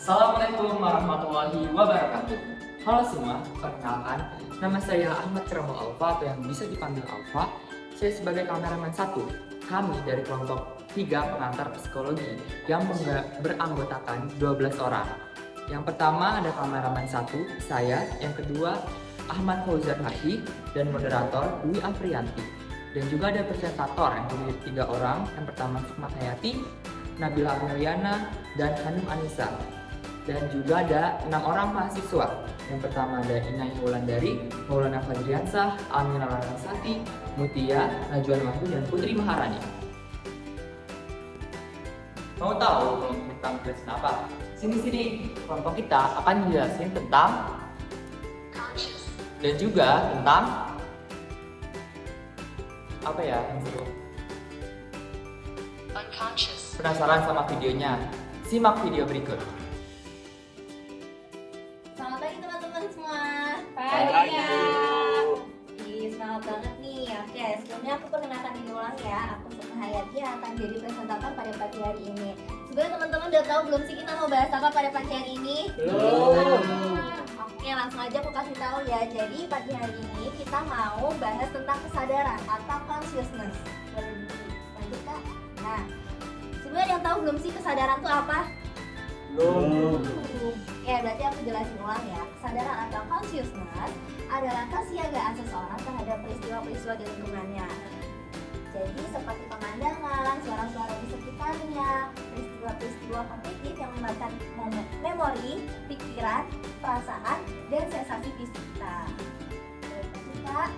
Assalamualaikum warahmatullahi wabarakatuh. Halo semua, perkenalkan, nama saya Ahmad Keramu Alfa atau yang bisa dipanggil Alfa. Saya sebagai kameramen 1. Kami dari kelompok 3 pengantar psikologi yang beranggotakan 12 orang. Yang pertama ada kameramen 1, saya. Yang kedua Ahmad Fauzan Hahi dan moderator Dwi Afrianti. Dan juga ada presentator yang terdiri 3 orang. Yang pertama Sukma Hayati, Nabila Amelia, dan Hanum Anissa. Dan juga ada 6 orang mahasiswa. Yang pertama ada Inai Wulandari, Maulana Fadriansah, Amina Larasati, Mutia, Najwan Mahmud, dan Putri Maharani. Mau tahu kelompok kita menjelasin apa? Sini-sini, kelompok kita akan menjelasin tentang dan juga tentang apa ya yang seru? Unconscious. Penasaran sama videonya? Simak video berikut. Selamat pagi teman-teman semua. Pagi. Ih, semangat banget nih. Oke, sebelumnya aku perkenalkan diri ulang ya. Aku Sukma Hayati yang akan jadi presentator pada pagi hari ini. Sebenarnya teman-teman udah tahu belum sih kita mau bahas apa pada pagi hari ini? Belum. Oke, langsung aja aku kasih tahu ya. Jadi pagi hari ini kita mau bahas tentang kesadaran atau consciousness. Lanjut Kak. Nah, sebenarnya yang tahu belum sih kesadaran itu apa? Belum. Oke, berarti aku jelasin ulang ya. Kesadaran atau consciousness adalah kesiagaan seseorang terhadap peristiwa-peristiwa di lingkungannya. Jadi seperti pemandangan, suara-suara di sekitarnya, peristiwa-peristiwa kognitif yang melibatkan memori, pikiran, perasaan, dan sensasi fisik kita. Kak.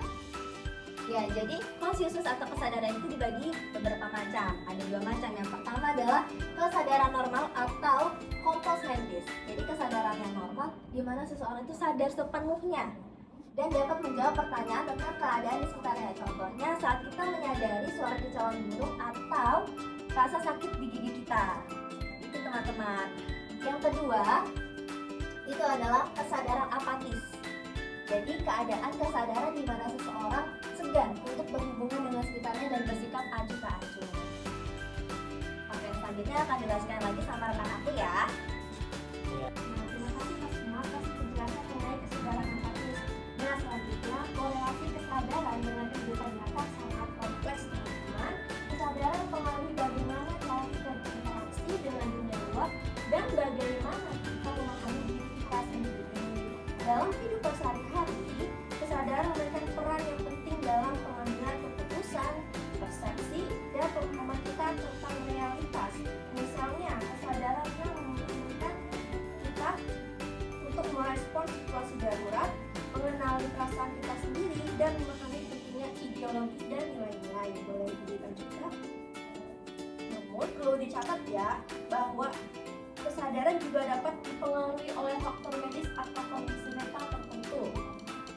Ya, jadi consciousness atau kesadaran itu dibagi beberapa macam. Ada 2 macam. Yang pertama adalah kesadaran normal atau compulse mentis. Jadi kesadaran yang normal di mana seseorang itu sadar sepenuhnya dan dapat menjawab pertanyaan tentang keadaan di sekitarnya. Contohnya saat kita menyadari suara kicauan burung atau rasa sakit di gigi kita. Itu teman-teman. Yang kedua itu adalah kesadaran apatis. Jadi keadaan kesadaran di mana seseorang segan untuk berhubungan dengan sekitarnya dan bersikap acuh tak acuh. Oke, selanjutnya akan dijelaskan lagi sama rekan aku ya. Nah, terima kasih Kak Sukma atas penjelasan mengenai kesadaran apatis. Nah, selanjutnya korelasi kesadaran dengan kehidupan nyata sangat kompleks teman-teman. Kesadaran mempengaruhi bagaimana cara kita berinteraksi dengan dunia luar dan bagaimana kita memahami diri kita sendiri. Dalam kehidupan sehari-hari, kesadaran memberikan peran yang penting dalam pengambilan keputusan, persepsi, dan pemahaman kita tentang realitas. Misalnya, kesadaran yang memungkinkan kita untuk merespons situasi darurat, mengenali perasaan kita sendiri, dan memahami pentingnya ideologi dan nilai-nilai. Boleh dilanjutkan? Namun, perlu dicatat ya, bahwa kesadaran juga dapat dipengaruhi oleh faktor medis atau kondisi mental tertentu.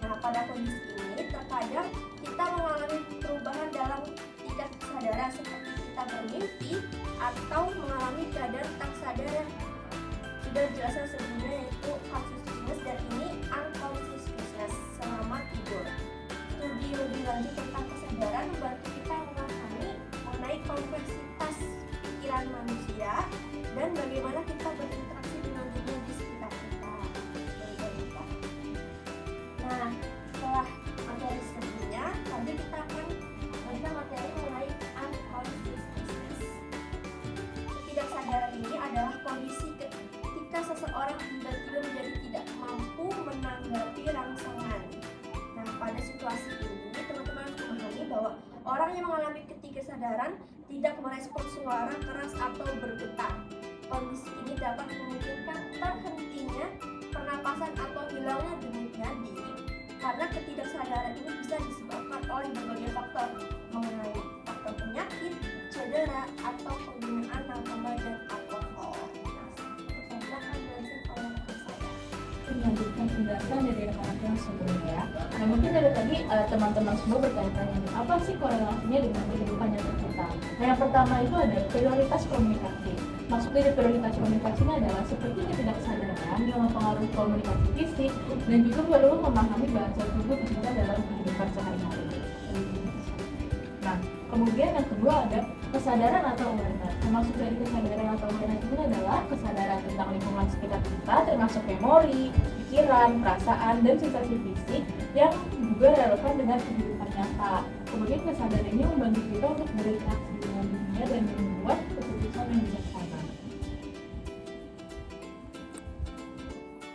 Nah, pada kondisi ini terkadang kita mengalami perubahan dalam tingkat kesadaran seperti kita bermimpi atau mengalami keadaan tak sadar yang sudah dijelaskan sebelumnya, yaitu consciousness, dan ini unconsciousness selama tidur. Studi lebih lanjut tentang kesadaran membantu kita memahami mengenai kompleksitas pikiran manusia dan bagaimana kita berinteraksi dengan dunia di sekitar kita. Nah, setelah materi sebelumnya, tadi kita akan melihat materi mengenai unconsciousness. Ketidaksadaran ini adalah kondisi ketika seseorang tiba-tiba menjadi tidak mampu menanggapi rangsangan. Nah, pada situasi ini, teman-teman harus memahami bahwa orang yang mengalami ketidaksadaran tidak merespons suara keras atau bergetar. Kondisi ini dapat memungkinkan terhentinya pernapasan atau hilangnya denyut nadi. Karena ketidaksadaran ini bisa disebabkan oleh berbagai faktor, mengenai faktor penyakit, cedera, atau penggunaan narkoba dan alkohol. Nah, saya akan jelasin oleh rekan saya. Melanjutkan penjelasan dari rekan-rekan yang sebelumnya. Nah, mungkin dari tadi teman-teman semua bertanya-tanya, apa sih korelasinya dengan kehidupan nyata kita? Nah, yang pertama itu ada prioritas komunikasi. Maksud dari prioritas komunikasi ini adalah seperti ketidaksadaran yang mempengaruhi komunikasi fisik dan juga perlu memahami bahasa tubuh kita dalam kehidupan sehari-hari. Nah, kemudian yang kedua ada kesadaran atau awareness. Maksud dari kesadaran atau awareness ini adalah kesadaran tentang tentang lingkungan sekitar kita, termasuk memori, pikiran, perasaan, dan sensasi fisik yang juga relevan dengan kehidupan nyata. Kemudian kesadaran ini membantu kita untuk berinteraksi dengan dunia dan membuat keputusan yang bijaksana.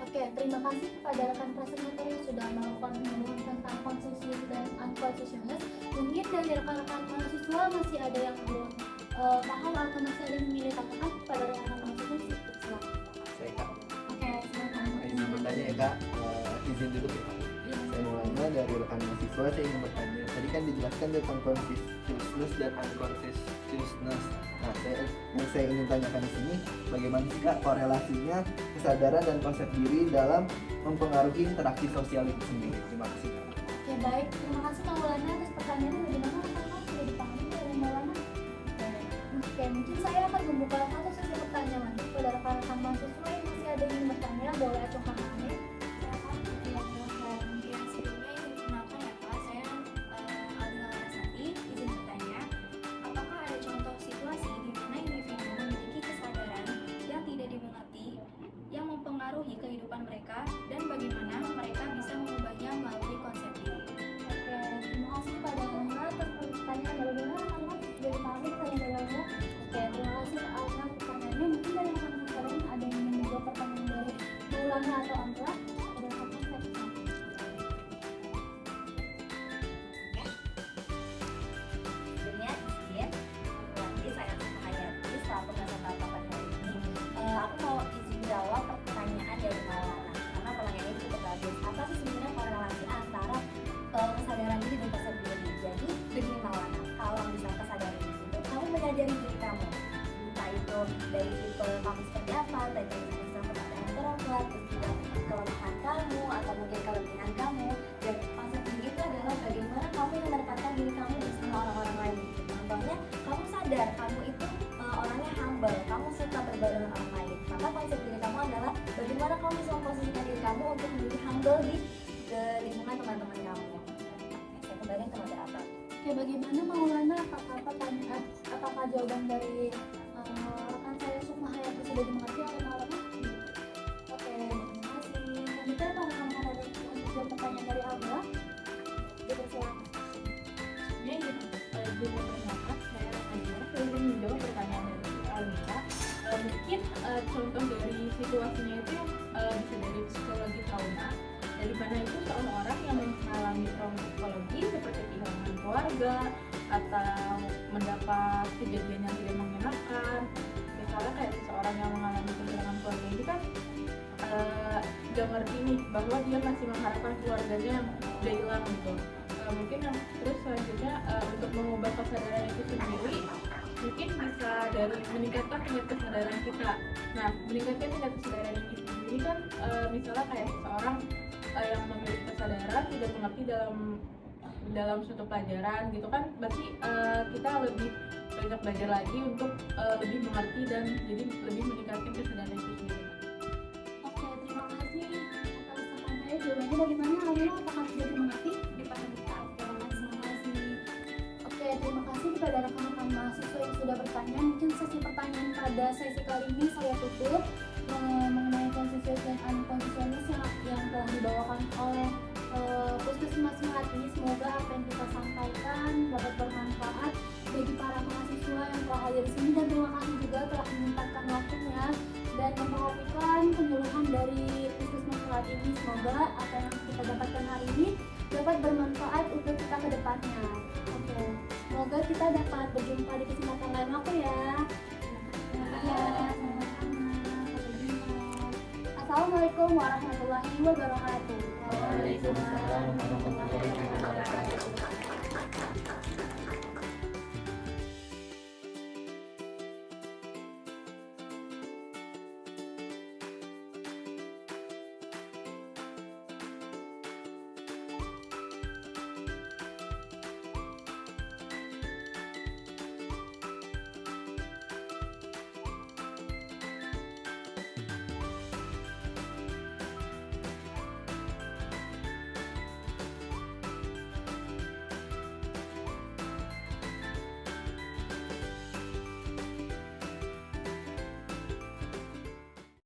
Oke, terima kasih kepada rekan presenter yang sudah melakukan penyuluhan tentang consciousness dan unconsciousness. Mungkin dari rekan-rekan mahasiswa masih ada yang belum paham atau masih ada yang ingin ditanyakan kepada rekan-rekan mahasiswa. Silakan. Saya Kak, Oke, silakan. izin bertanya ya Kak. Izin dulu ya Kak. Saya Maulana dari rekan mahasiswa, saya ingin bertanya. Tadi kan dijelaskan tentang consciousness dan unconsciousness. Nah, yang saya ingin tanyakan di sini, bagaimana sih Kak korelasinya kesadaran dan konsep diri dalam mempengaruhi interaksi sosial itu sendiri? Terima kasih Kak. Oke, baik. Terima kasih Kak Maulana atas pertanyaannya. Bagaimana rekan-rekan sudah dipahami oleh Maulana? Oke, mungkin saya akan membuka satu sesi pertanyaan kepada rekan-rekan mahasiswa yang masih ada yang ingin bertanya. Boleh acungkan tangannya. Sebelumnya izin perkenalkan ya Pak, saya Aldina Larasati, izin bertanya, apakah ada contoh situasi di mana individu memiliki kesadaran yang tidak dimengerti yang mempengaruhi kehidupan mereka dan bagaimana mereka bisa mengubahnya melalui konsep diri? Oke, terima kasih kepada Alna atas pertanyaan. Bagaimana rekan-rekan sudah dipahami pertanyaannya? Oke, terima kasih Alna atas pertanyaannya. Mungkin dari rekan-rekan sekalian ada yang ingin menjawab pertanyaan dari Maulana atau Amra? Ada rekan-rekan saya. Sebelumnya izin lagi saya Hayati selaku peserta paparan hari ini. Aku mau izin jawab pertanyaan dari Maulana karena pertanyaan ini cukup bagus. Apa sih sebenarnya korelasi antara kesadaran diri dan konsep diri? Jadi begini Maulana, kalau misalnya kesadaran diri itu kamu menyadari diri kamu, entah itu dari tipe kamu seperti apa, entah itu misalnya extrovert atau introvert, terus juga kelemahan kamu atau mungkin kelebihan kamu. Dan konsep diri itu adalah bagaimana kamu menempatkan diri kamu bersama orang-orang lain. Contohnya, kamu sadar kamu itu orangnya humble, kamu suka berbaur dengan orang lain. Maka konsep diri kamu adalah bagaimana kamu bisa memposisikan diri kamu untuk menjadi humble di lingkungan teman-teman kamu. Saya kembali ke moderator. Oke, bagaimana Maulana? Apakah jawaban dari rekan saya Sukma Hayati sudah dimengerti oleh Maulana? Oke, terima kasih. Selanjutnya rekan-rekan ada yang pertanyaan dari Amra? Dipersilakan. Ini izin memperkenalkan, saya Alina. Saya ingin menjawab pertanyaan dari Alina. Mungkin contoh dari situasinya itu bisa dari psikologi trauma. Dari mana itu seorang yang mengalami trauma psikologi seperti kehilangan keluarga atau mendapat kejadian yang tidak mengenakan. Misalnya kayak seseorang yang mengalami kehilangan keluarga ini kan gak ngerti nih bahwa dia masih mengharapkan keluarganya yang udah hilang gitu. Mungkin yang terus selanjutnya untuk mengubah kesadaran itu sendiri mungkin bisa dari meningkatkan tingkat kesadaran kita. Nah, meningkatkan tingkat kesadaran ini sendiri kan misalnya kayak seseorang yang memiliki kesadaran tidak mengerti dalam suatu pelajaran gitu kan, berarti kita lebih banyak belajar lagi untuk lebih mengerti dan jadi lebih meningkatkan kesadaran itu sendiri. Oke, terima kasih atas rekan saya. Jawabannya bagaimana Alina? Apakah sudah dimengerti? Dipahami Pak? Terima kasih. Oke, terima kasih kepada rekan-rekan mahasiswa yang sudah bertanya. Mungkin sesi pertanyaan pada sesi kali ini saya tutup mengenai consciousness dan unconsciousness yang telah dibawakan oleh Puskesmas Melati. Semoga apa yang kita sampaikan dapat bermanfaat bagi para mahasiswa yang telah hadir di sini, dan terima kasih juga telah menyempatkan waktunya dan memperhatikan penyuluhan dari Puskesmas Melati ini. Semoga apa yang kita dapatkan hari ini dapat bermanfaat untuk kita ke depannya. Oke, semoga kita dapat berjumpa di kesempatan lain waktu ya. Ya, sama-sama. Sampai jumpa. Assalamualaikum warahmatullahi wabarakatuh. Waalaikumsalam warahmatullahi wabarakatuh.